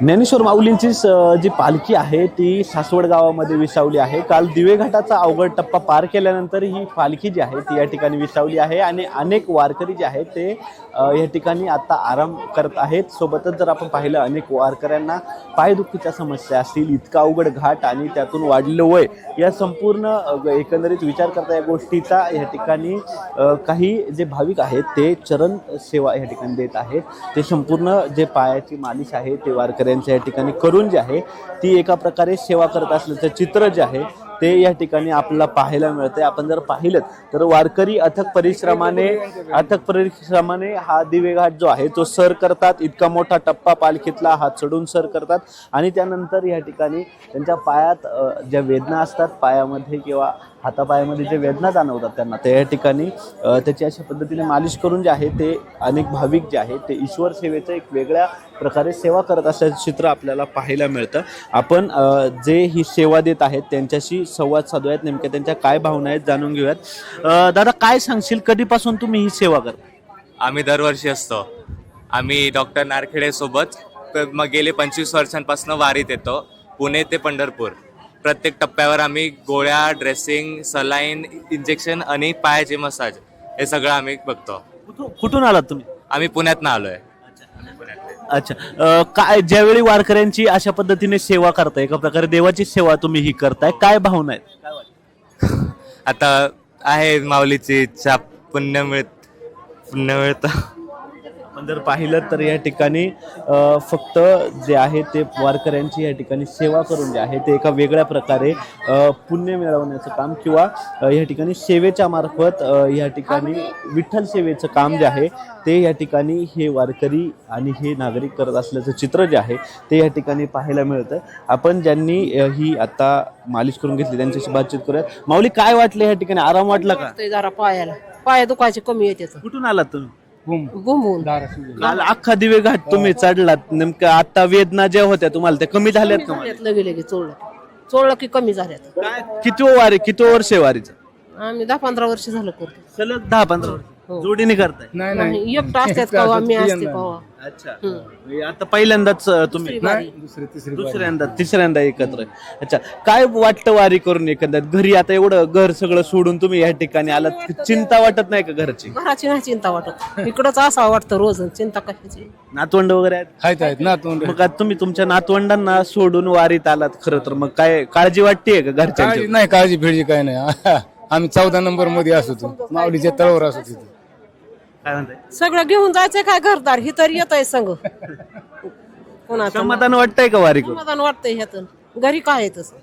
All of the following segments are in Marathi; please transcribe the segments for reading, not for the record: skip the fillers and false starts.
ज्ञानेश्वर माऊलींची जी पालखी आहे ती सासवड गावामध्ये विसावली आहे. काल दिवे घाटाचा अवघड टप्पा पार केल्यानंतर ही पालखी जी आहे ती या ठिकाणी विसावली आहे आणि अनेक वारकरी जे आहेत ते या ठिकाणी आता आराम करत आहेत. सोबतच जर आपण पाहिलं अनेक वारकऱ्यांना पायदुखीच्या समस्या असतील, इतका अवघड घाट आणि त्यातून वाढलेलं वय, या संपूर्ण एकंदरीत विचार करता या गोष्टीचा या ठिकाणी काही जे भाविक आहेत ते चरण सेवा या ठिकाणी देत आहेत. ते संपूर्ण जे पायाची मालिश आहे ते वारकऱ्यांच्या या ठिकाणी करून जे आहे ती एका प्रकारे सेवा करत असल्याचं चित्र जे आहे ते या ठिकाणी आपल्याला पाहायला मिळते. आपण जर पाहिलं तर वारकरी अथक परिश्रमाने हा दिवे घाट जो आहे तो सर करतात. इतका मोठा टप्पा पालखीतला हा चढून सर करतात आणि त्यानंतर या ठिकाणी त्यांच्या पायात ज्या वेदना असतात, पायामध्ये किंवा हातापायामध्ये जे वेदना जाणवतात त्यांना, ते या ठिकाणी त्याची अशा पद्धतीने मालिश करून जे आहे ते अनेक भाविक जे आहेत ते ईश्वर सेवेचं एक वेगळ्या प्रकारे सेवा करत असल्याचं चित्र आपल्याला पाहायला मिळतं. आपण जे ही सेवा देत आहेत त्यांच्याशी संवाद साधूयात, नेमक्या त्यांच्या काय भावना आहेत जाणून घेऊयात. दादा, काय सांगशील, कधीपासून तुम्ही ही सेवा करता? आम्ही दरवर्षी असतो. आम्ही डॉक्टर नारखेडे सोबत मग गेले 25 वर्षांपासून वारीत येतो, पुणे ते पंढरपूर. प्रत्येक टप्प्यावर आम्ही गोळ्या, ड्रेसिंग, सलाईन, इंजेक्शन आणि पायाचे मसाज हे सगळं आम्ही बघतो. कुठून आलात तुम्ही? आम्ही पुण्यातनं आलोय. अच्छा, काय ज्यावेळी वारकऱ्यांची अशा पद्धतीने सेवा करताय, एका प्रकारे देवाची सेवा तुम्ही ही करताय, काय भावना आहेत? आता आहे माऊलीची इच्छा, पुण्य मिळतं. आपण जर पाहिलं तर या ठिकाणी फक्त जे आहे ते वारकऱ्यांची या ठिकाणी सेवा करून जे आहे ते एका वेगळ्या प्रकारे पुण्य मिळवण्याचं काम किंवा या ठिकाणी सेवेच्या मार्फत या ठिकाणी विठ्ठल सेवेचं काम जे आहे ते या ठिकाणी हे वारकरी आणि हे नागरिक करत असल्याचं चित्र जे आहे ते या ठिकाणी पाहायला मिळतं. आपण ज्यांनी ही आता मालिश करून घेतली त्यांच्याशी बातचीत करूयात. माऊली, काय वाटलं या ठिकाणी? आराम वाटला का? जरा पाय दुखायचे कमी येते. कुठून आलात तुम्ही? बुंबून काल अख्खा दिवे घाट तुम्ही चढलात, नेमकं आता वेदना ज्या होत्या तुम्हाला त्या कमी झाल्यात का? लगे चोळलं की कमी झाल्यात. काय किती वर्ष आहे वारीचं? आम्ही 10-15 वर्ष झालं करतो. सलग 10-15 वर्ष जोडीने करताय? नाही, एकटा असतात कवा, मी असते कवा. अच्छा, आता पहिल्यांदाच तुम्ही तिसऱ्यांदा एकत्र. अच्छा, काय वाटतं वारी करून? एकंदरीत घरी आता एवढं घर सगळं सोडून तुम्ही या ठिकाणी आलात, चिंता वाटत नाही का घरची? घराची नाही चिंता वाटत, इकडंच असावं वाटतं रोज. चिंता कशाची? नातवंड वगैरे आहेत? नातवंड. मग आता तुम्ही तुमच्या नातवंडांना सोडून वारीत आलात, खरं तर मग काय काळजी वाटतेय का घरच्यांची? नाही, काळजी फिळजी काय नाही. आम्ही 14 नंबर मध्ये असतो, माऊलीच्या तळावर असतो. काय म्हणताय? सगळं घेऊन जायचंय काय घरदार, ही तर येत आहे संग. कोणाचं समाधान वाटतंय का वारी करून? समाधान वाटतंय ह्यातून. घरी काय आहे तसं?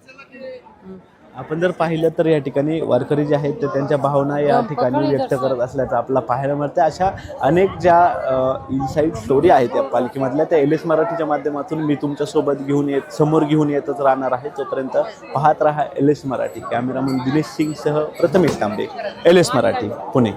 आपण जर पाहिलं तर या ठिकाणी वारकरी जे आहेत ते त्यांच्या भावना या ठिकाणी व्यक्त करत असल्याचं आपल्याला पाहायला मिळतं. अशा अनेक ज्या इनसाईड स्टोरी आहेत या पालखीमधल्या, त्या LS मराठीच्या माध्यमातून मी तुमच्यासोबत समोर घेऊन येतच राहणार आहे. तोपर्यंत पाहत राहा LS मराठी. कॅमेरामन दिनेश सिंग सह प्रथमेश तांबे, LS मराठी, पुणे.